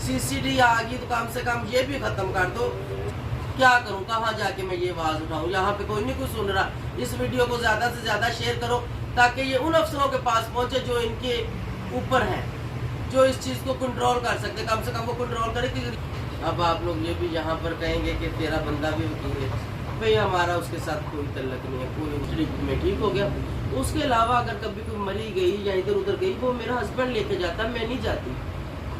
CCD आ गई तो कम से कम ये भी खत्म कर दो। क्या करूं, कहाँ जाके मैं ये आवाज उठाऊं, यहाँ पे कोई नहीं कुछ सुन रहा। इस वीडियो को ज्यादा से ज्यादा शेयर करो ताकि ये उन अफसरों के पास पहुंचे जो इनके ऊपर हैं, जो इस चीज को कंट्रोल कर सकते, कम से कम वो कंट्रोल करे। कि अब आप लोग ये भी यहाँ पर कहेंगे कि तेरा बंदा भी वकील है, भाई हमारा उसके साथ कोई तल्लक नहीं है, कोई ट्रीट में ठीक हो गया। उसके अलावा अगर कभी कोई मरी गई या इधर उधर गई, वो मेरा हस्बैंड लेके जाता, मैं नहीं जाती।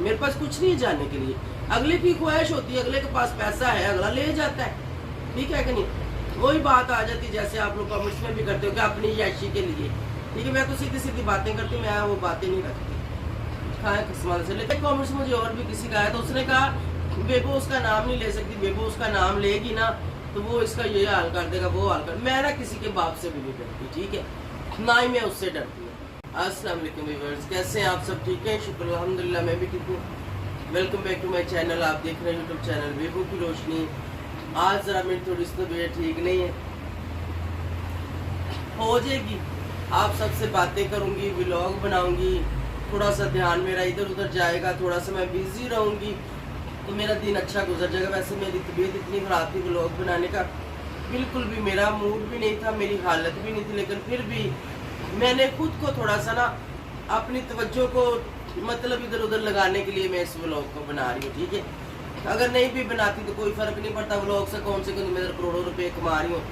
मेरे पास कुछ नहीं जाने के लिए। अगले की ख्वाहिश होती है, अगले के पास पैसा है, अगला ले जाता है, ठीक है कि नहीं। वही बात आ जाती जैसे आप लोग कमेंट्स में भी करते हो कि अपनी याशी के लिए, ठीक है। मैं तो सीधी सीधी बातें करती हूँ, मैं वो बातें नहीं रखती खाए किस्मान से। लेकिन कमेंट्स मुझे और भी किसी का है तो उसने कहा बेबो उसका नाम नहीं ले सकती, बेबो उसका नाम लेगी ना तो वो इसका ये हाल कर देगा, वो हाल कर। मैं ना किसी के बाप से भी नहीं डरती, ठीक है, ना ही मैं उससे डरती हूँ। अस्सलाम वालेकुम व्यूअर्स, कैसे हैं आप सब? ठीक है, शुक्र अल्हम्दुलिल्लाह, मैं भी ठीक हूँ। Welcome back to my channel. आप देख रहे हैं यूट्यूब चैनल बेबो की रोशनी। आज जरा मेरी थोड़ी सी तबीयत ठीक नहीं है, हो जाएगी। आप सबसे बातें करूंगी, व्लॉग बनाऊंगी, थोड़ा सा ध्यान मेरा इधर उधर जाएगा, थोड़ा सा मैं बिजी रहूंगी तो मेरा दिन अच्छा गुजर जाएगा। वैसे मेरी तबीयत इतनी खराब थी, व्लॉग बनाने का बिल्कुल भी मेरा मूड भी नहीं था, मेरी हालत भी नहीं थी, लेकिन फिर भी मैंने खुद को थोड़ा सा ना अपनी तवज्जो को मतलब इधर उधर लगाने के लिए मैं इस व्लॉग को बना रही हूँ, ठीक है। अगर नहीं भी बनाती तो कोई फर्क नहीं पड़ता, व्लॉग से कौन से मैं करोड़ों रुपए कमा रही हूँ,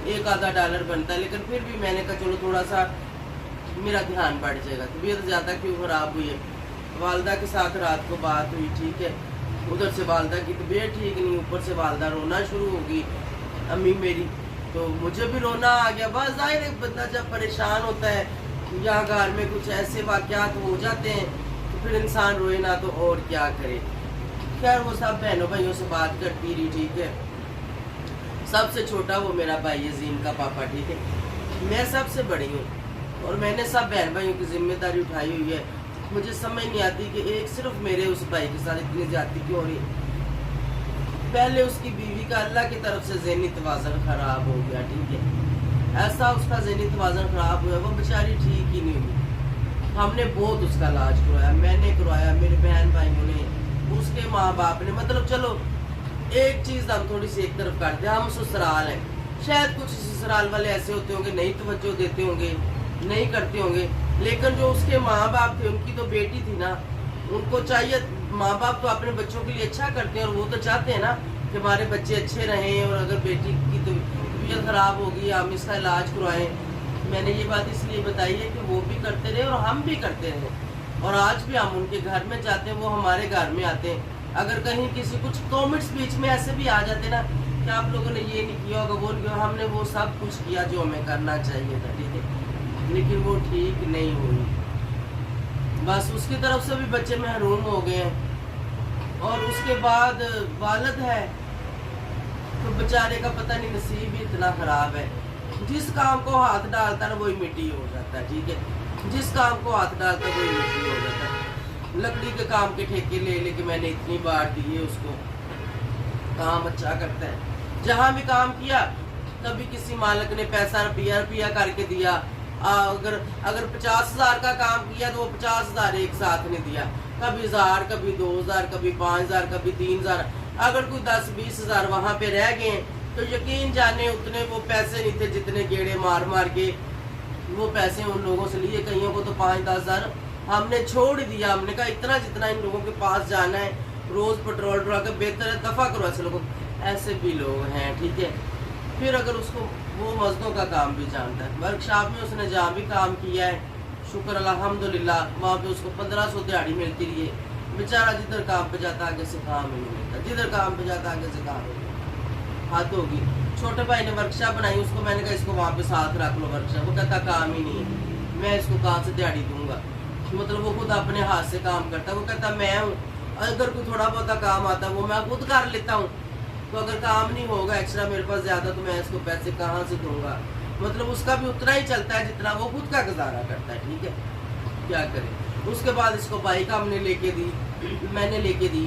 एक आधा डॉलर बनता है। लेकिन फिर भी मैंने कहा चलो थोड़ा सा मेरा ध्यान बढ़ जाएगा। तबीयत ज़्यादा क्यों ख़राब हुई है, वालदा के साथ रात को बात हुई, ठीक है। उधर से वालदा की तबीयत ठीक नहीं, ऊपर से वालदा रोना शुरू होगी, अम्मी मेरी, तो मुझे भी रोना आ गया। बस जाहिर है बंदा जब परेशान होता है या घर में कुछ ऐसे वाक़यात हो जाते हैं तो फिर इंसान रोए ना तो और क्या करे। खैर वो सब बहनों भाइयों से बात करती रही, ठीक है। सबसे छोटा वो मेरा भाई है, जीन का पापा, ठीक है। मैं सबसे बड़ी हूँ और मैंने सब बहन भाइयों की जिम्मेदारी उठाई हुई है। मुझे समझ नहीं आती कि एक सिर्फ मेरे उस भाई के साथ इतनी ज्यादती क्यों हो रही। पहले उसकी बीवी का अल्लाह की तरफ से ज़हनी तवाज़ुन खराब हो गया, ठीक है। ऐसा उसका ज़हनी तवाज़ुन खराब हुआ, वो बेचारी ठीक ही नहीं हुई। हमने बहुत उसका इलाज करवाया, मैंने करवाया, मेरे बहन भाइयों ने, उसके माँ बाप ने। मतलब चलो एक चीज़ हम थोड़ी सी एक तरफ करते हैं, हम ससुराल हैं। शायद कुछ ससुराल वाले ऐसे होते होंगे, नहीं तवज्जो देते होंगे, नहीं करते होंगे, लेकिन जो उसके माँ बाप थे, उनकी तो बेटी थी ना, उनको चाहिए, माँ बाप तो अपने बच्चों के लिए अच्छा करते हैं और वो तो चाहते हैं ना कि हमारे बच्चे अच्छे रहें। और अगर बेटी की तो तबीयत खराब होगी हम इसका इलाज करवाएं। मैंने ये बात इसलिए बताई है कि वो भी करते रहे और हम भी करते रहे, और आज भी हम उनके घर में जाते हैं, वो हमारे घर में आते हैं। अगर कहीं किसी कुछ कॉमेंट्स बीच में ऐसे भी आ जाते ना कि आप लोगों ने ये नहीं किया होगा, वो नहीं किया, हमने वो सब कुछ किया जो हमें करना चाहिए था, ठीक है, लेकिन वो ठीक नहीं हुई। बस उसकी तरफ से भी बच्चे महरूम हो गए हैं। और उसके बाद वालिद है तो बेचारे का पता नहीं नसीब ही इतना खराब है, जिस काम को हाथ डालता है ना वही मिट्टी हो जाता है, ठीक है। जिस काम को हाथ डालता है वही मिट्टी हो जाता है। लकड़ी के काम के ठेके ले लेके मैंने इतनी बार दिए उसको, काम अच्छा करता है। जहाँ भी काम किया कभी किसी मालिक ने पैसा रुपया करके दिया। अगर 50,000 का काम किया तो वो 50,000 एक साथ नहीं दिया, कभी 1000, कभी 2000, कभी 5000, कभी 3000। अगर कोई 10-20 हजार वहाँ पे रह गए तो यकीन जाने उतने वो पैसे नहीं थे जितने गेड़े मार मार के वो पैसे उन लोगों से लिए। कईयों को तो 5-10 हजार हमने छोड़ दिया। हमने कहा इतना जितना इन लोगों के पास जाना है, रोज पेट्रोल डरा के बेहतर है दफा करो ऐसे लोगों। ऐसे भी लोग हैं, ठीक है। फिर अगर उसको वो मजदों का काम भी जानता है, वर्कशॉप में उसने जहाँ भी काम किया है, शुक्र अल्हम्दुलिल्लाह, वहाँ पे उसको 1500 दिहाड़ी मिलती रही है। बेचारा जिधर काम पे जाता आगे से काम ही नहीं मिलता, जिधर काम पे जाता आगे से काम ही नहीं। हद होगी। छोटे भाई ने वर्कशॉप बनाई, उसको मैंने कहा इसको वहाँ पे साथ रख लो वर्कशॉप, वो कहता काम ही नहीं है, मैं इसको कहाँ से दिहाड़ी दूंगा। मतलब वो खुद अपने हाथ से काम करता है। वो कहता मैं हूँ, अगर कोई थोड़ा बहुत काम आता है वो मैं खुद कर लेता हूँ, तो अगर काम नहीं होगा एक्स्ट्रा मेरे पास ज़्यादा तो मैं इसको पैसे कहाँ से दूंगा। मतलब उसका भी उतना ही चलता है जितना वो खुद का गुजारा करता है, ठीक है, क्या करें। उसके बाद इसको बाइक हमने लेके दी, मैंने लेके दी।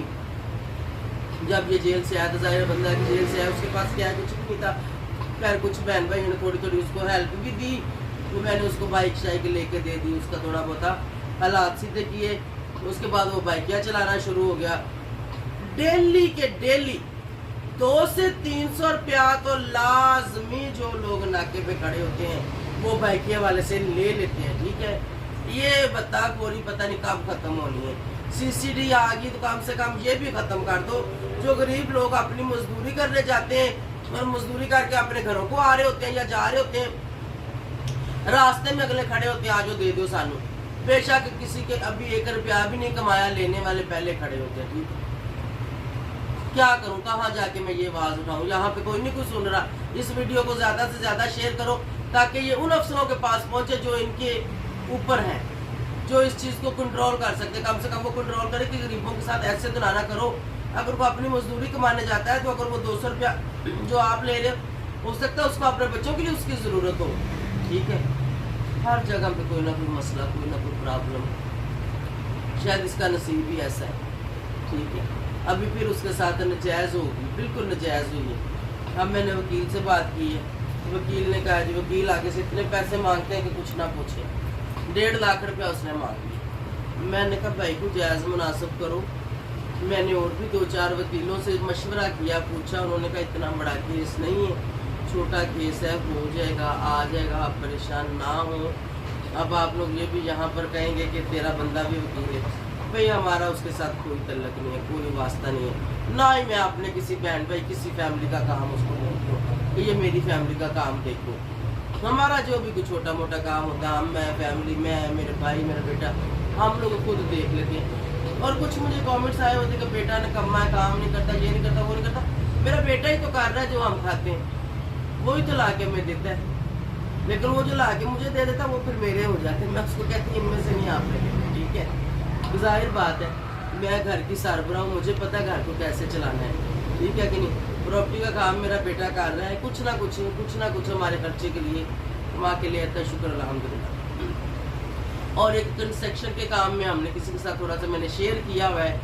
जब ये जेल से आया तो जाहिर बंदा की जेल से आया, उसके पास क्या कुछ भी नहीं था। फिर कुछ बहन भाई ने थोड़ी थोड़ी उसको हेल्प भी दी, तो मैंने उसको बाइक शाइक लेके दे दी, उसका थोड़ा बहुत हालात सीधे किए। उसके बाद वो बाइकियाँ चलाना शुरू हो गया। डेली के डेली 200 से 300 रुपया तो लाजमी जो लोग नाके पे खड़े होते हैं वो बाइकिया वाले से ले लेते हैं। ठीक है, ये बता पूरी पता नहीं कब खत्म होनी है। CCD आ गई तो कम से कम ये भी खत्म कर दो। जो गरीब लोग अपनी मजदूरी करने जाते हैं और मजदूरी करके अपने घरों को आ रहे होते हैं या जा रहे होते हैं, रास्ते में अगले खड़े होते हैं, आज दे दो सानू। बेशक किसी के अभी 1 रुपया भी नहीं कमाया, लेने वाले पहले खड़े होते हैं। ठीक, क्या करूं, कहाँ जाके मैं ये आवाज उठाऊं? यहाँ पे कोई नहीं कुछ सुन रहा। इस वीडियो को ज्यादा से ज्यादा शेयर करो ताकि ये उन अफसरों के पास पहुंचे जो इनके ऊपर हैं, जो इस चीज को कंट्रोल कर सकते। कम से कम वो कंट्रोल करे कि गरीबों के साथ ऐसे तो ना करो। अगर वो अपनी मजदूरी कमाने जाता है तो अगर वो 200 रुपया जो आप ले रहे हो सकता है उसको अपने बच्चों के लिए उसकी जरूरत हो। ठीक है, हर जगह पे कोई ना कोई मसला, कोई ना कोई प्रॉब्लम, शायद इसका नसीब ही ऐसा है। ठीक है, अभी फिर उसके साथ नजायज़ होगी, बिल्कुल नजायज़ हुई है। अब मैंने वकील से बात की है, वकील ने कहा जी वकील आगे से इतने पैसे मांगते हैं कि कुछ ना पूछे। 1.5 लाख रुपया उसने मांग लिया। मैंने कहा भाई को जायज़ मुनासिब करो। मैंने और भी 2-4 वकीलों से मशवरा किया, पूछा, उन्होंने कहा इतना बड़ा केस नहीं है, छोटा केस है, हो जाएगा, आ जाएगा, आप परेशान ना हो। अब आप लोग ये भी यहाँ पर कहेंगे कि तेरा बंदा भी वकील है, भाई हमारा उसके साथ कोई तल्लक नहीं है, कोई वास्ता नहीं है, ना ही मैं अपने किसी बहन भाई किसी फैमिली का काम उसको बोलती हूँ कि ये मेरी फैमिली का काम देखो। हमारा जो भी कुछ छोटा मोटा काम होता है, हम, मैं, फैमिली, मैं, मेरे भाई, मेरा बेटा, हम लोग खुद देख लेते हैं। और कुछ मुझे कमेंट्स आए होते कि बेटा निकम्मा है, काम नहीं करता, ये नहीं करता, वो नहीं करता। मेरा बेटा ही तो कर रहा है जो हम खाते हैं, वही तो ला के हमें देता है। लेकिन वो जो ला के मुझे दे देता वो फिर मेरे हो जाते हैं। मैं उसको कहती हूँ इनमें से नहीं आप लेते। ठीक है, जाहिर बात है मैं घर की सरबराह हूँ, मुझे पता है घर को कैसे चलाना है। ठीक है कि नहीं, प्रॉपर्टी का काम मेरा बेटा कर रहा है, कुछ ना कुछ हमारे खर्चे के लिए कमा के लिए आता है, शुक्र अल्हम्दुलिल्लाह। और एक कंस्ट्रक्शन के काम में हमने किसी के साथ थोड़ा सा मैंने शेयर किया हुआ है,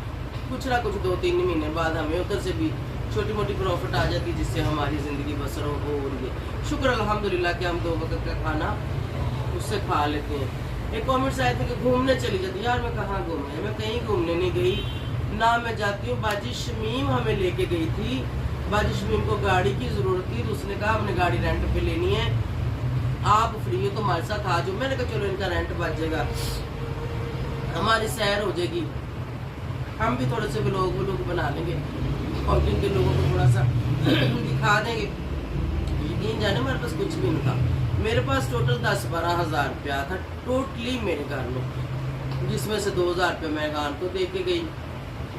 कुछ ना कुछ 2-3 महीने बाद हमें उधर से भी छोटी मोटी प्रॉफिट आ जाती है, जिससे हमारी ज़िंदगी बसर हो रही है। शुक्र अल्हम्दुलिल्लाह कि हम 2 वक्त का खाना उससे खा लेते हैं। एक कमेंट्स आए थे कि घूमने चली जाती, यार मैं कहाँ घूमने, मैं कहीं घूमने नहीं गई ना, मैं जाती हूँ। बाजी शमीम हमें लेके गई थी, बाजी शमीम को गाड़ी की ज़रूरत थी तो उसने कहा हमने गाड़ी रेंट पे लेनी है, आप फ्री हो तो हमारे साथ आ जाओ। मैंने कहा चलो इनका रेंट बच जाएगा, हमारी सैर हो जाएगी, हम भी थोड़े से व्लॉग बना लेंगे और इनके लोगों को थोड़ा सा दिखा देंगे। यकीन जाने मेरे पास कुछ भी नहीं था, मेरे पास टोटल 10-12 हज़ार रुपया था टोटली मेरे घर में, जिसमें से 2,000 रुपया मैं गान को दे के गई,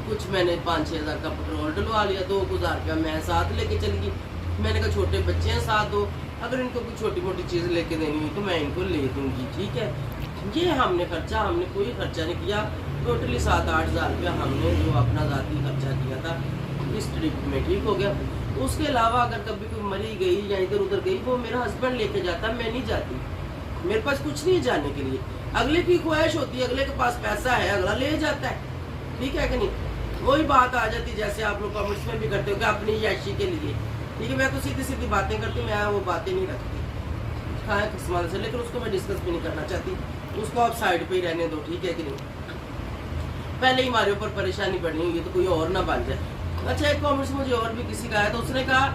कुछ मैंने 5-6 हज़ार का पेट्रोल डलवा लिया, 2,000 रुपया मैं साथ लेके चली गई। मैंने कहा छोटे बच्चे हैं साथ दो, अगर इनको कोई छोटी मोटी चीज़ लेके देनी हुई तो मैं इनको ले दूँगी। ठीक है, ये हमने कोई खर्चा नहीं किया, टोटली 7-8 हज़ार रुपया हमने जो अपना ज़ाती खर्चा किया था इस ट्रिप में। ठीक हो गया, उसके अलावा अगर कभी कोई मरी गई या इधर उधर गई वो मेरा हस्बैंड लेके जाता, मैं नहीं जाती, मेरे पास कुछ नहीं जाने के लिए। अगले की ख्वाहिश होती है, अगले के पास पैसा है, अगला ले जाता है। ठीक है कि नहीं, वही बात आ जाती जैसे आप लोग कमेंट्स में भी करते हो कि अपनी याशी के लिए। ठीक है, मैं तो सीधी सीधी बातें करती हूँ, मैं वो बातें नहीं रखती खाए किस्मत से, लेकिन उसको मैं डिस्कस भी नहीं करना चाहती, उसको आप साइड पे ही रहने दो। ठीक है कि नहीं, पहले ही हमारे ऊपर परेशानी बढ़नी हुई तो कोई और ना बन जाए। अच्छा, एक कॉमेंट्स मुझे और भी किसी का आया तो उसने कहा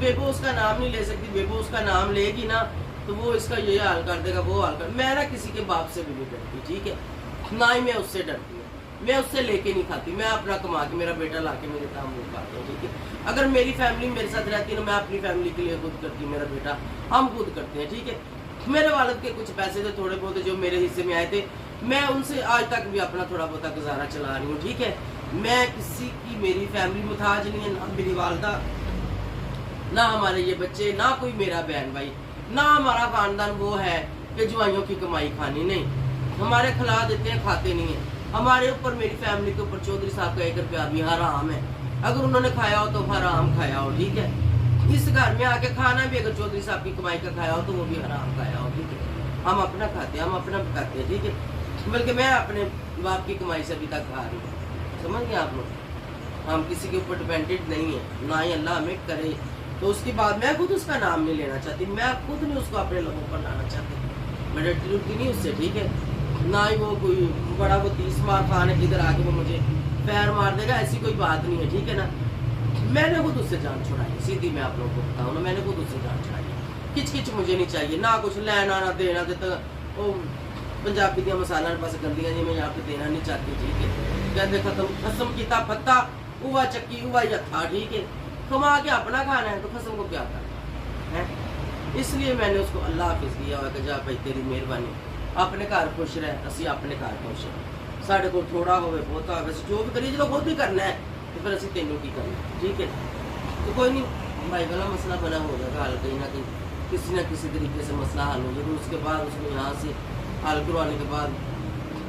बेबो उसका नाम नहीं ले सकती, बेबो उसका नाम लेगी ना तो वो इसका ये हाल कर देगा, वो हाल कर। मैं ना किसी के बाप से भी नहीं डरती, ठीक है, ना ही मैं उससे डरती हूँ, मैं उससे लेके नहीं खाती, मैं अपना कमा के मेरा बेटा ला के मेरे काम वो खाता हूँ। ठीक है, अगर मेरी फैमिली मेरे साथ रहती है ना, मैं अपनी फैमिली के लिए खुद करती हूँ, मेरा बेटा हम खुद करते हैं। ठीक है, मेरे वालिद के कुछ पैसे थे थोड़े बहुत जो मेरे हिस्से में आए थे, मैं उनसे आज तक भी अपना थोड़ा बहुत गुजारा चला रही हूँ। ठीक है, मैं किसी की मेरी फैमिली मुताज नहीं है, ना मेरी वालदा, ना हमारे ये बच्चे, ना कोई मेरा बहन भाई, ना हमारा खानदान वो है कि जुआइयों की कमाई खानी, नहीं, हमारे खिला देते हैं, खाते नहीं है। हमारे ऊपर, मेरी फैमिली के ऊपर चौधरी साहब का 1 रुपया भी हराम है, अगर उन्होंने खाया हो तो हराम खाया हो। ठीक है, इस घर में आके खाना भी अगर चौधरी साहब की कमाई का खाया हो तो वो भी हराम खाया हो। ठीक है, हम अपना खाते हैं, हम अपना खाते हैं। ठीक है, बल्कि मैं अपने बाप की कमाई से अभी तक खा रही हूँ, समझ गए आप लोग, हम किसी के ऊपर डिपेंडेंट नहीं है, ना ही अल्लाह हमें करे। तो उसके बाद मैं खुद उसका नाम नहीं लेना चाहती, मैं खुद नहीं उसको अपने लोगों पर लाना चाहती, मैं डरती नहीं उससे। ठीक है, ना ही वो कोई बड़ा वो 30 माह खान है इधर आके वो मुझे पैर मार देगा, ऐसी कोई बात नहीं है, ठीक है ना। मैंने खुद उससे जान छुड़ाई, सीधी मैं आप लोगों को बताऊँ ना, मैंने खुद उससे जान छुड़ाई। किच किच मुझे नहीं चाहिए, ना कुछ लेना ना देना देता। वो पंजाबी दिया मसाला बस गंदियां जी मैं यहाँ पे देना नहीं चाहती, ठीक है। कहते खत्म, खसम किता पत्ता हुआ चक्की हुआ यथा, ठीक है। कमा के अपना खाना है तो खसम को क्या करना है। इसलिए मैंने उसको अल्लाह हाफिज किया हुआ कि जा भाई तेरी मेहरबानी, अपने घर खुश रह, असी अपने घर खुश है। साढ़े को थोड़ा हो बहुत वैसे जो भी करिए, जो खुद भी करना है तो फिर असं तेनों की करना, ठीक है। तो कोई नहीं, भाई वाला मसला बना हो जाएगा हल, कहीं ना कहीं किसी न किसी तरीके से मसला हल हो जाएगा। उसके बाद उसको यहाँ से हल करवाने के बाद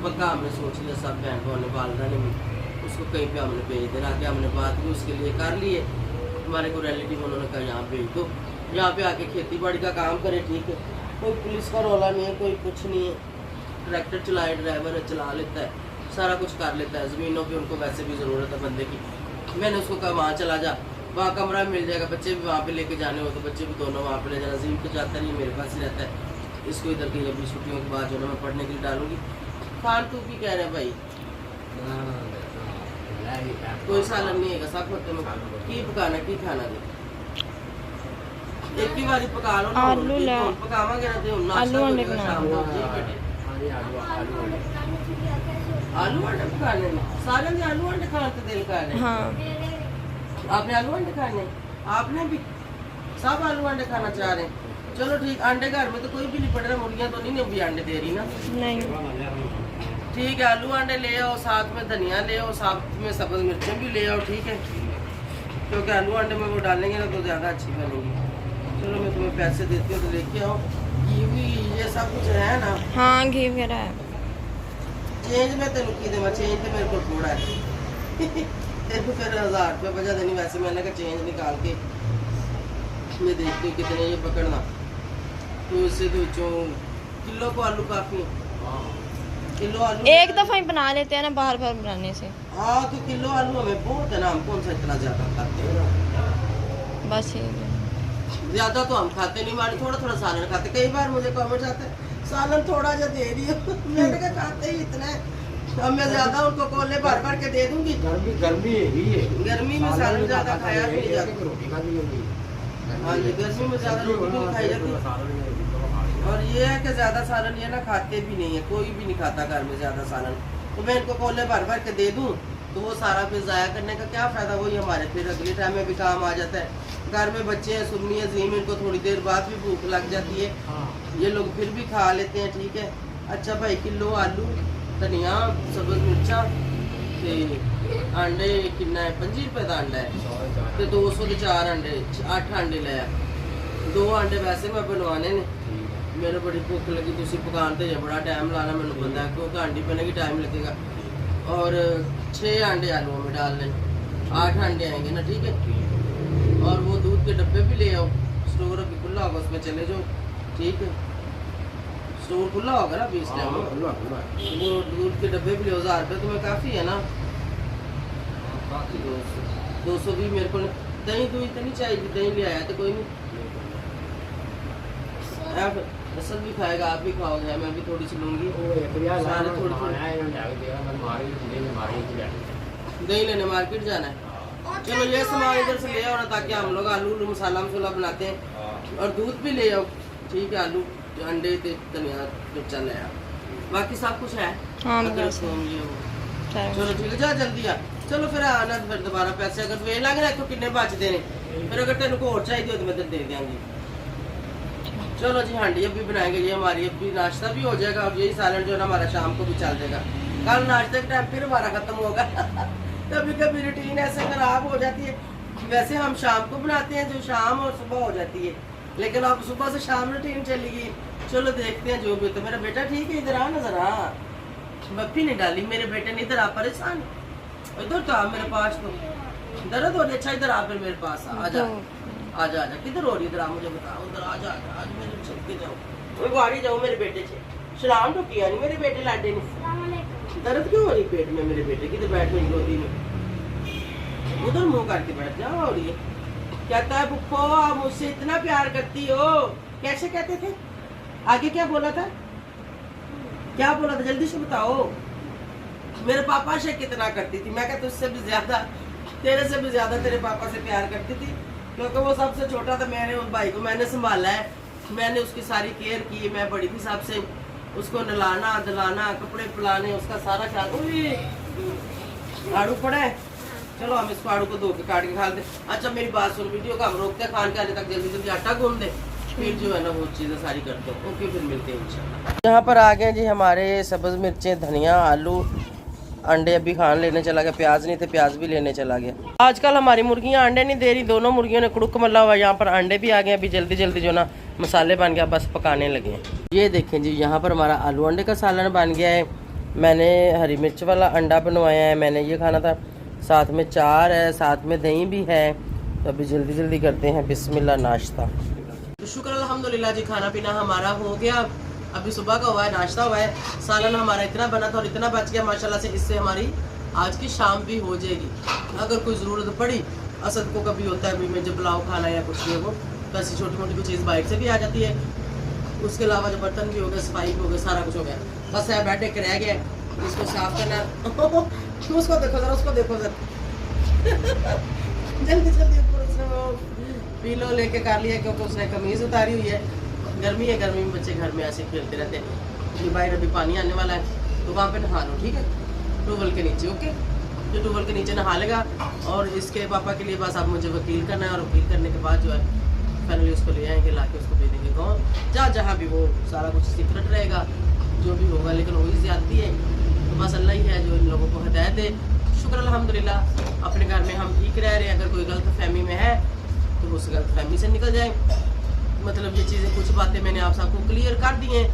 पक्का हमने सोच लिया, सब बहन बहन ने वालदा ने भी उसको कहीं पे हमने भेज देना, कि हमने बात भी उसके लिए कर ली है। हमारे को रिलेटिव उन्होंने कहा यहाँ भेज दो, यहाँ पे आके खेती बाड़ी का काम करे, ठीक है। कोई पुलिस का रौला नहीं है, कोई कुछ नहीं है। ट्रैक्टर चलाए, ड्राइवर है, चला लेता है, सारा कुछ कर लेता है। ज़मीनों की उनको वैसे भी ज़रूरत है बंदे की। मैंने उसको कहा वहाँ चला जा, वहाँ कमरा मिल जाएगा, बच्चे भी वहाँ पे लेके जाने हो तो बच्चे भी दोनों वहाँ पे ले जाना। अजीम तो जाता नहीं, मेरे पास ही रहता है। इसको इधर की अभी छुट्टियों के बाद जो है मैं पढ़ने के लिए डालूंगी। खान तू की कह रहे हैं भाई? कोई सालन नहीं है, सब होते में की पकाना की खाना दे एक ही बारी पका लो ना, आलू ले पकावांगे ना ते नाश्ता आलू अंडे हो जाएगा शाम को। जी बेटे आलू अंडे पकाने ने सारे ने आलू अंडे खाने ते दिल कर रहे। हाँ आपने आलू अंडे खाने, आपने भी सब आलू अंडे खाना चाह रहे हैं। चलो ठीक, अंडे घर में तो कोई भी नहीं पड़ रहा, मुर्गियां तो नहीं भी अंडे दे रही ना, नहीं ठीक है। आलू अंडे ले आओ, साथ में धनिया ले आओ, साथ में सब्ज मिर्चें भी ले आओ, ठीक है। क्योंकि आलू अंडे में वो डालेंगे ना तो ज़्यादा अच्छी बनेगी। चलो मैं तुम्हें पैसे देती हूँ तो लेके आओ। कीवी ये सब कुछ है ना? हाँ घी वगैरह है। चेंज में तेन की देवा, चेंज तो मेरे को थोड़ा है तेरे को फिर 1000 रुपये बचा देनी। वैसे मैंने कहा चेंज निकाल के मैं देखती हूँ कितने ये पकड़ना, तो इससे तो किलो को आलू काफ़ी है। किलो आलू एक दफा ही बना लेते हैं ना, बार बार बनाने से। हाँ तो किलो आलू हमें बहुत है ना, हम कौन सा इतना ज़्यादा खाते हैं। बस ये ज़्यादा तो हम खाते नहीं, हमारे थोड़ा थोड़ा सालन खाते। कई बार मुझे कमेंट आते हैं सालन थोड़ा जा दे रही हो, मैंने कहा खाते ही इतना है, अब मैं ज़्यादा उनको कोले भर भर के दे दूंगी। गर्मी है, गर्मी में सालन ज़्यादा खाया भी नहीं जाता। हाँ जी, गर्मी में ज़्यादा रोटी नहीं खाई जाती। और ये है कि ज़्यादा सालन ये ना खाते भी नहीं है, कोई भी नहीं खाता घर में ज़्यादा सालन। तो मैं इनको कोले भर भर के दे दूँ तो वो सारा फिर ज़ाया करने का क्या फ़ायदा, वही हमारे फिर अगले टाइम में भी काम आ जाता है। घर में बच्चे हैं, सुन्नी अजीम, इनको थोड़ी देर बाद भी भूख लग जाती है, ये लोग फिर भी खा लेते हैं, ठीक है। अच्छा भाई किलो आलू, धनिया, सब्ज मिर्चा, अंडे कितना है 25 रुपए का अंडा है, तो 200 के 4 अंडे, 8 अंडे लाया। 2 अंडे वैसे मैं बनवाने ने, मेरे बड़ी भुख लगी, तुम पकान तो बड़ा टाइम लाना, मैंने पता है क्योंकि अंडी बनेगी टाइम लगेगा। और 6 अंडे आलू में डाल लें, 8 अंडे आएंगे ना, ठीक है। और वो दूध के डब्बे भी ले आओ, स्टोर अभी खुला होगा उसमें चले जाओ, ठीक है। स्टोर खुला होगा ना 20 टाइम, वो दूध के डब्बे भी ले 1000 रुपये तुम्हें काफ़ी है ना। 200 भी मेरे को दही दूध तो नहीं चाहिए, दही ले आया तो कोई नहीं। आप असल भी खाएगा, आप भी खाओगे, मैं भी थोड़ी सी लूँगी, सारे थोड़ी दही लेने मार्केट जाना है। चलो ये सामान इधर से ले आओ ना, ताकि हम लोग आलू मसाला मसाला बनाते हैं। और दूध भी ले आओ, ठीक है। आलू अंडे धनिया मिर्चा ले आओ, बाकी सब कुछ है। हाँ अगर बस तुम ये चलो ठीक है, जा जल्दी आ। चलो फिर आना फिर दोबारा पैसे अगर वे लग रहा है तो कितने बचते हैं, फिर अगर तेन को और चाहिए हो तो मैं तेन दे देंगी। चलो जी हांडी अभी बनाएंगे, ये हमारी अभी नाश्ता भी हो जाएगा और यही सालन जो है ना हमारा शाम को भी चल जाएगा। कल नाश्ते के टाइम फिर हमारा खत्म होगा कभी कभी रूटीन ऐसे खराब हो जाती है। वैसे हम शाम को बनाते हैं, जो शाम और सुबह हो जाती है, लेकिन अब सुबह से शाम रूटीन चली गई। चलो देखते हैं जो भी। तो मेरा बेटा ठीक है, इधर आ ना जरा, बप्पी नहीं डाली मेरे बेटे ने, इधर आ, परेशान इधर तो आ मेरे पास, तो दर्द हो रही, अच्छा इधर आ फिर मेरे पास आ जा, आजा आजा, किधर हो रही, इधर आ मुझे बताओ, उधर आजा आजा, आज मेरे चल के जाओ, मैं गाड़ी जाऊँ मेरे बेटे से। सलाम तो किया नहीं मेरे बेटे लाडे ने। दर्द क्यों हो रही पेट में मेरे बेटे की, तो बैठ गई गोदी में, उधर मुंह करके बैठ जा। हो रही है, कहता है बुप्पो आप मुझसे इतना प्यार करती हो। कैसे कहते थे, आगे क्या बोला था, क्या बोला था, जल्दी से बताओ। मेरे पापा से कितना करती थी, मैं कहता तुझसे भी ज्यादा, तेरे से भी ज्यादा तेरे पापा से प्यार करती थी, क्योंकि वो सबसे छोटा था। मैंने उस भाई को मैंने संभाला है, मैंने उसकी सारी केयर की। मैं बड़ी थी सबसे, उसको नहलाना धुलाना कपड़े पिलाने उसका सारा ख्याल। आड़ू पड़ा है, चलो हम इसको आड़ू को धो के काट के खा लेते। अच्छा मेरी बात सुन, वीडियो को हम रोकते हैं, खान के आने तक जल्दी जल्दी आटा गूंद दे, फिर जो है ना वो चीज़ें सारी करते हैं। ओके फिर मिलते हैं इंशाल्लाह। यहाँ पर आ गए जी हमारे सब्ज़ मिर्चें, धनिया, आलू, अंडे अभी खान लेने चला गया, प्याज नहीं थे प्याज भी लेने चला गया। आजकल हमारी मुर्गियाँ अंडे नहीं दे रही, दोनों मुर्गियों ने कुड़ुक मल्ला हुआ। यहाँ पर अंडे भी आ गए, अभी जल्दी जल्दी जो ना मसाले बन गया, बस पकाने लगे। ये देखें जी, यहाँ पर हमारा आलू अंडे का सालन बन गया है। मैंने हरी मिर्च वाला अंडा बनवाया है, मैंने ये खाना था, साथ में चार है, साथ में दही भी है। तो अभी जल्दी जल्दी करते हैं बिस्मिल्लाह नाश्ता। तो शुक्र अल्हम्दुलिल्लाह जी, खाना पीना हमारा हो गया। अभी सुबह का हुआ है, नाश्ता हुआ है, सालन हमारा इतना बना था और इतना बच गया माशाल्लाह से। इससे हमारी आज की शाम भी हो जाएगी। अगर कोई ज़रूरत पड़ी, असद को कभी होता है भी मुझे पुलाव खाना या कुछ भी हो, तो ऐसी छोटी मोटी कोई चीज़ बाइक से भी आ जाती है। उसके अलावा जो बर्तन भी हो गए, सफाई भी हो गई, सारा कुछ हो गया। बस है बैठे के रह गया, इसको साफ करना। उसको देखो जरा, उसको देखो जरा। जल्दी जल्दी ऊपर पी लो लेके कर लिया, क्योंकि उसने कमीज उतारी हुई है। गर्मी है, गर्मी में बच्चे घर में ऐसे खेलते रहते हैं। ये बाहर अभी पानी आने वाला है, तो वहाँ पे नहा लो, ठीक है, ट्यूबवेल के नीचे। ओके, जो ट्यूबवेल के नीचे नहा लेगा। और इसके पापा के लिए बस आप मुझे वकील करना है, और वकील करने के बाद जो है फाइनली उसको ले आएंगे, ला के उसको दे देंगे गाँव, जहाँ भी वो सारा कुछ सीक्रेट रहेगा जो भी होगा। लेकिन वही ज्यादती है, तो बस अल्लाह ही है जो इन लोगों को हिदायत दे। शुक्र अल्हम्दुलिल्लाह अपने घर में हम ठीक रह रहे हैं। अगर कोई गलत फहमी में है तो उस गलत फहमी से निकल जाए। मतलब ये चीज़ें, कुछ बातें मैंने आप सबको क्लियर कर दी हैं,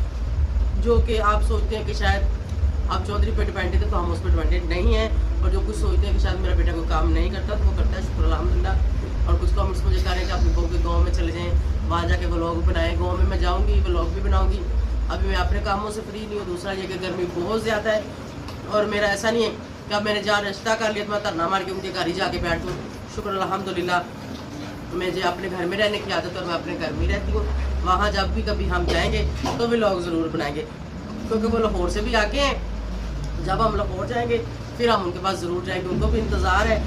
जो कि आप सोचते हैं कि शायद आप चौधरी पे डिपेंडेड है, तो हम उस पर डिपेंडेड नहीं हैं। और जो कुछ सोचते हैं कि शायद मेरा बेटा कोई काम नहीं करता, तो वो करता है, शुक्र अल्हम्दुलिल्लाह। और कुछ कमेंट्स मुझे कह रहे हैं कि अपनी बहू के गाँव में चले जाएँ, वहाँ जाके व्लॉग बनाएं। गाँव में मैं जाऊँगी, व्लॉग भी बनाऊँगी। अभी मैं अपने कामों से फ्री नहीं हूँ। दूसरा ये कि गर्मी बहुत ज़्यादा है, और मेरा ऐसा नहीं है कि अब मैंने जहाँ रिश्ता कर लिया तो मैं धरना मार के उनके घर ही जाके बैठ दूँ। शुक्र अल्हम्दुलिल्लाह मुझे अपने घर में रहने की आदत है, और मैं अपने घर में रहती हूँ। वहाँ जब भी कभी हम जाएंगे तो व्लॉग ज़रूर बनाएंगे, क्योंकि वो लाहौर से भी आके हैं। जब हम लाहौर जाएंगे फिर हम उनके पास ज़रूर जाएंगे। उनको भी इंतज़ार है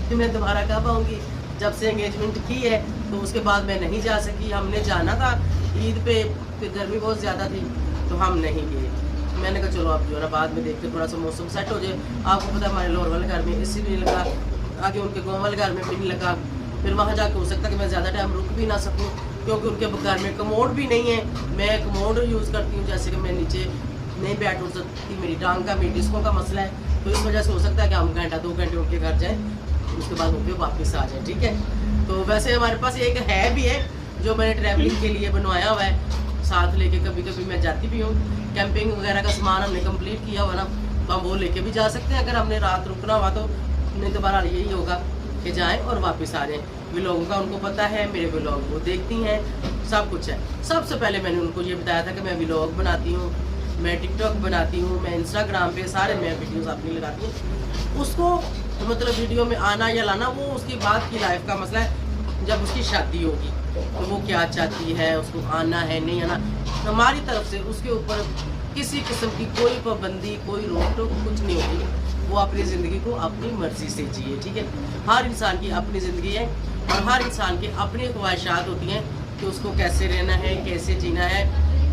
कि मैं दोबारा कब आऊँगी। जब से एंगेजमेंट की है तो उसके बाद मैं नहीं जा सकी। हमने जाना था ईद पे, फिर गर्मी बहुत ज़्यादा थी तो हम नहीं गए। मैंने कहा चलो अब जो है ना बाद में देखते, थोड़ा सा मौसम सेट हो जाए। आपको पता है हमारे लाहौर वाले घर में एसी भी नहीं लगा, आगे उनके गाँव वाले घर में भी नहीं लगा। फिर वहाँ जाके हो सकता है कि मैं ज़्यादा टाइम रुक भी ना सकूँ, क्योंकि उनके घर में कमोड भी नहीं है। मैं कमोड यूज़ करती हूँ, जैसे कि मैं नीचे नहीं बैठ उठ सकती, मेरी टांग का, मेरी डिस्कों का मसला है। तो इस वजह से हो सकता है कि हम घंटा 2 घंटे उठ के घर जाएँ, उसके बाद उठ के वापस आ जाए, ठीक है। तो वैसे हमारे पास एक है भी है जो मैंने ट्रैवलिंग के लिए बनवाया हुआ है, साथ लेके कभी कभी मैं जाती भी हूँ। कैंपिंग वगैरह का सामान हमने कंप्लीट किया हुआ ना, तो हम वो लेके भी जा सकते हैं अगर हमने रात रुकना हुआ तो। नहीं तो बहरहाल यही होगा कि जाएं और वापस आ जाएं। व्लॉग का उनको पता है, मेरे व्लॉग वो देखती हैं, सब कुछ है। सबसे पहले मैंने उनको ये बताया था कि मैं व्लॉग बनाती हूँ, मैं टिकटॉक बनाती हूँ, मैं इंस्टाग्राम पे सारे मैं वीडियोस अपनी लगाती हूँ। उसको मतलब वीडियो में आना या लाना वो उसकी बात की लाइफ का मसला है। जब उसकी शादी होगी तो वो क्या चाहती है, उसको आना है नहीं आना, हमारी तरफ से उसके ऊपर किसी किस्म की कोई पाबंदी, कोई रोक टोक कुछ नहीं होगी। वो अपनी ज़िंदगी को अपनी मर्ज़ी से जिए, ठीक है। हर इंसान की अपनी ज़िंदगी है और हर इंसान की अपनी ख्वाहिशात होती हैं कि उसको कैसे रहना है, कैसे जीना है,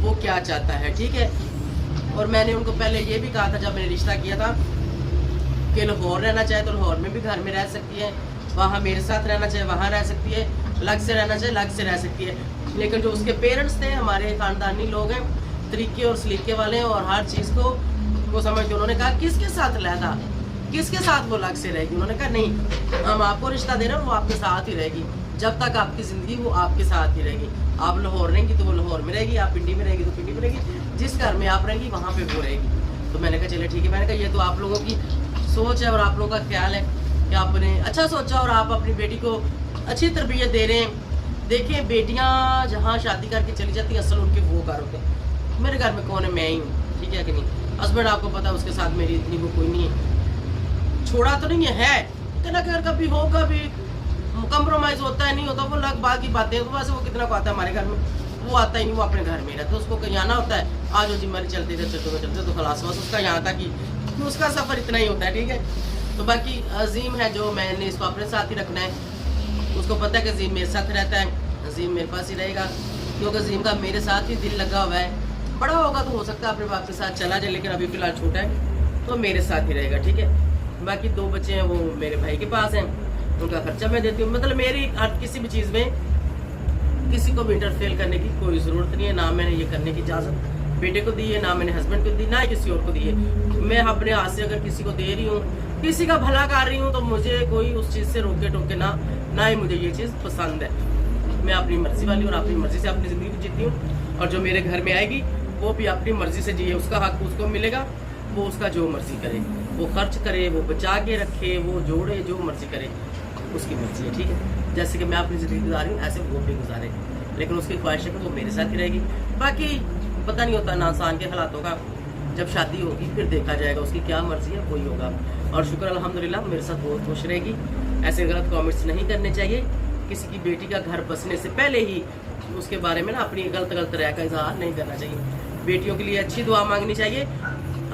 वो क्या चाहता है, ठीक है। और मैंने उनको पहले ये भी कहा था जब मैंने रिश्ता किया था कि लाहौर रहना चाहे तो लाहौर में भी घर में रह सकती है, वहाँ मेरे साथ रहना चाहे वहाँ रह सकती है, अलग से रहना चाहे अलग से रह सकती है। लेकिन जो उसके पेरेंट्स थे हमारे ख़ानदानी लोग हैं, तरीके और सलीके वाले हैं, और हर चीज़ को समझते। उन्होंने कहा किसके साथ लहदा, किसके साथ वो अलग से रहेगी। उन्होंने कहा नहीं, हम आपको रिश्ता दे रहे हैं, वो आपके साथ ही रहेगी, जब तक आपकी ज़िंदगी वो आपके साथ ही रहेगी। आप लाहौर रहेंगी तो वो लाहौर में रहेगी, आप पिंडी में रहेगी तो पिंडी में रहेगी, जिस घर में आप रहेंगी वहाँ पे वो रहेगी। तो मैंने कहा चले ठीक है। मैंने कहा ये तो आप लोगों की सोच है और आप लोगों का ख्याल है कि आपने अच्छा सोचा और आप अपनी बेटी को अच्छी तरबियत दे रहे हैं। देखिए बेटियाँ जहाँ शादी करके चली जाती हैं असल उनके वो घर होते हैं। मेरे घर में कौन है, मैं ही हूँ, ठीक है कि नहीं। हस्बैंड आपको पता है उसके साथ मेरी इतनी वो कोई नहीं है, छोड़ा तो नहीं है कहना कि अगर कभी हो कभी कंप्रोमाइज़ होता है, नहीं होता वो अलग बात की बातें हैं। तो वैसे वो कितना को आता है हमारे घर में, वो आता ही नहीं, वो अपने घर में रहता है। उसको कहीं आना होता है, आज वो जिम्मेदारी चलते थे चलते तो खलास बस उसका यहाँ था कि तो उसका सफ़र इतना ही होता है, ठीक है। तो बाकी अजीम है जो मैंने इसको अपने साथ ही रखना है, उसको पता है कि अजीम मेरे साथ रहता है, अजीम मेरे पास ही रहेगा, क्योंकि अजीम का मेरे साथ ही दिल लगा हुआ है। बड़ा होगा तो हो सकता है अपने बाप के साथ चला जाए, लेकिन अभी फ़िलहाल छोटा है तो मेरे साथ ही रहेगा, ठीक है। बाकी 2 बच्चे हैं वो मेरे भाई के पास हैं, उनका खर्चा मैं देती हूँ। मतलब मेरी हर किसी भी चीज़ में किसी को भी इंटरफेयर करने की कोई ज़रूरत नहीं है, ना मैंने ये करने की इजाज़त बेटे को दी है, ना मैंने हस्बैंड को दी, ना ही किसी और को दी है। मैं अपने हाथ से अगर किसी को दे रही हूँ, किसी का भला कर रही हूँ, तो मुझे कोई उस चीज़ से रोके टोके ना ही मुझे ये चीज़ पसंद है। मैं अपनी मर्जी वाली और अपनी मर्जी से अपनी ज़िंदगी जीती हूँ, और जो मेरे घर में आएगी वो भी अपनी मर्जी से जिए, उसका हक उसको मिलेगा, वो उसका जो मर्जी करे, वो खर्च करे, वो बचा के रखे, वो जोड़े, जो मर्जी करे, उसकी मर्जी है, ठीक है। जैसे कि मैं अपनी ज़िंदगी गुजार रही हूँ ऐसे वो भी गुजारे, लेकिन उसकी ख्वाहिश है कि वो मेरे साथ ही रहेगी। बाकी पता नहीं होता ना इंसान के हालातों का, जब शादी होगी फिर देखा जाएगा, उसकी क्या मर्जी है वही होगा। और शुक्र अल्हम्दुलिल्लाह मेरे साथ बहुत खुश रहेगी। ऐसे गलत कमेंट्स नहीं करने चाहिए, किसी की बेटी का घर बसने से पहले ही उसके बारे में ना अपनी गलत राय का इजहार नहीं करना चाहिए। बेटियों के लिए अच्छी दुआ मांगनी चाहिए।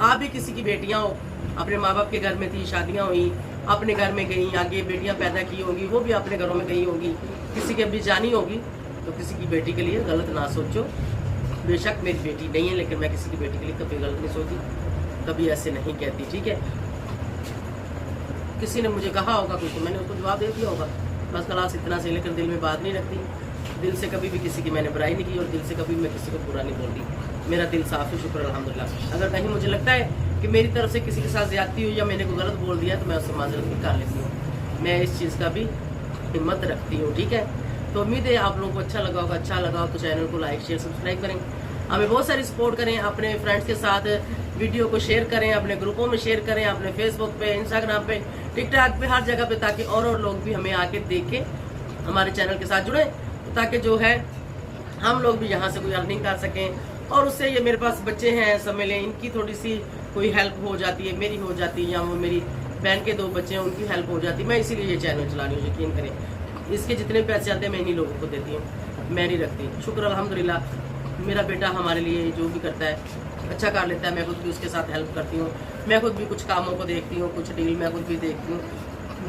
आप भी किसी की बेटियां हो, अपने माँ बाप के घर में थी, शादियां हुई, अपने घर में गई, आगे बेटियां पैदा की होंगी, वो भी अपने घरों में गई होंगी, किसी के भी जानी होगी, तो किसी की बेटी के लिए गलत ना सोचो। बेशक मेरी बेटी नहीं है, लेकिन मैं किसी की बेटी के लिए कभी गलत नहीं सोचती, कभी ऐसे नहीं कहती, ठीक है। किसी ने मुझे कहा होगा कुछ तो मैंने उसको जवाब दे दिया होगा, बस क्लास इतना से, लेकर दिल में बात नहीं रखती। दिल से कभी भी किसी की मैंने बुराई नहीं की और दिल से कभी मैं किसी को बुरा नहीं बोलती। मेरा दिल साफ है, शुक्र अल्हम्दुलिल्लाह। अगर कहीं मुझे लगता है कि मेरी तरफ से किसी के साथ ज्यादती हुई या मैंने को गलत बोल दिया तो मैं उससे माजरत भी कर लेती हूँ। मैं इस चीज़ का भी हिम्मत रखती हूँ, ठीक है। तो उम्मीद है आप लोगों को अच्छा लगा होगा। अच्छा लगा हो तो चैनल को लाइक शेयर सब्सक्राइब करें, हमें बहुत सारी सपोर्ट करें, अपने फ्रेंड्स के साथ वीडियो को शेयर करें, अपने ग्रुपों में शेयर करें, अपने फेसबुक पे, इंस्टाग्राम पे, टिकटॉक पे, हर जगह पे, ताकि और लोग भी हमें आके देखें, हमारे चैनल के साथ जुड़े, ताकि जो है हम लोग भी यहाँ से कोई अर्निंग कर सकें। और उससे ये मेरे पास बच्चे हैं समझ लें, इनकी थोड़ी सी कोई हेल्प हो जाती है, मेरी हो जाती है, या वो मेरी बहन के 2 बच्चे हैं उनकी हेल्प हो जाती है। मैं इसीलिए ये चैनल चला रही हूँ, यकीन करें। इसके जितने पैसे आते हैं मैं इन्हीं लोगों को देती हूँ, मैं नहीं रखती। शुक्र अल्हम्दुलिल्लाह मेरा बेटा हमारे लिए जो भी करता है अच्छा कर लेता है। मैं खुद भी उसके साथ हेल्प करती हूँ, मैं खुद भी कुछ कामों को देखती हूँ, कुछ डील मैं खुद भी देखती हूँ,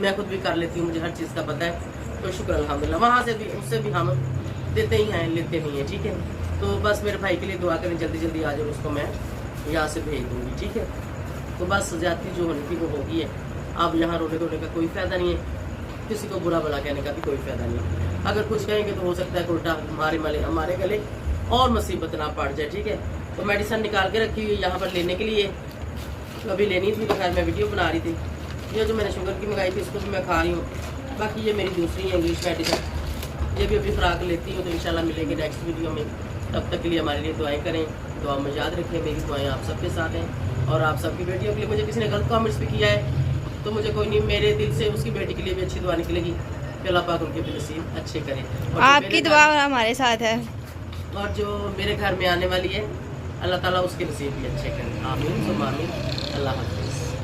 मैं खुद भी कर लेती हूँ, मुझे हर चीज़ का पता है। तो शुक्र अल्हम्दुलिल्लाह वहाँ से भी उससे भी हम देते ही हैं, लेते नहीं हैं, ठीक है। तो बस मेरे भाई के लिए दुआ करें, जल्दी जल्दी आ जाए, उसको मैं यहाँ से भेज दूँगी, ठीक है। तो बस ज्यादती जो होनी थी वो होगी है। अब यहाँ रोने धोने का कोई फ़ायदा नहीं है, किसी को बुरा भला कहने का भी कोई फ़ायदा नहीं है। अगर कुछ कहेंगे तो हो सकता है कि उल्टा हमारे गले और मुसीबत ना पड़ जाए, ठीक है। तो मेडिसिन निकाल के रखी हुई है यहाँ पर लेने के लिए, अभी लेनी थी तो खैर मैं वीडियो बना रही थी। ये जो मैंने शुगर की मंगाई थी इसको भी मैं खा रही हूँ। बाकी ये मेरी दूसरी इंग्लिश मेडिसिन, ये भी अभी खुराक लेती हूँ, तो इंशाल्लाह मिलेंगे नेक्स्ट वीडियो में। तब तक के लिए हमारे लिए दुआएं करें, दुआ में याद रखें, मेरी दुआएं आप सबके साथ हैं। और आप सबकी बेटियों के लिए, मुझे किसी ने गलत कमेंट्स भी किया है तो मुझे कोई नहीं, मेरे दिल से उसकी बेटी के लिए भी अच्छी दुआ निकलेगी, अल्लाह पाक उनके भी नसीब अच्छे करें। आपकी दुआ हमारे साथ है, और जो मेरे घर में आने वाली है अल्लाह ताला उसके नसीब भी अच्छे करें। आमीन सुम्मा आमीन। अल्लाह हाफ़िज़।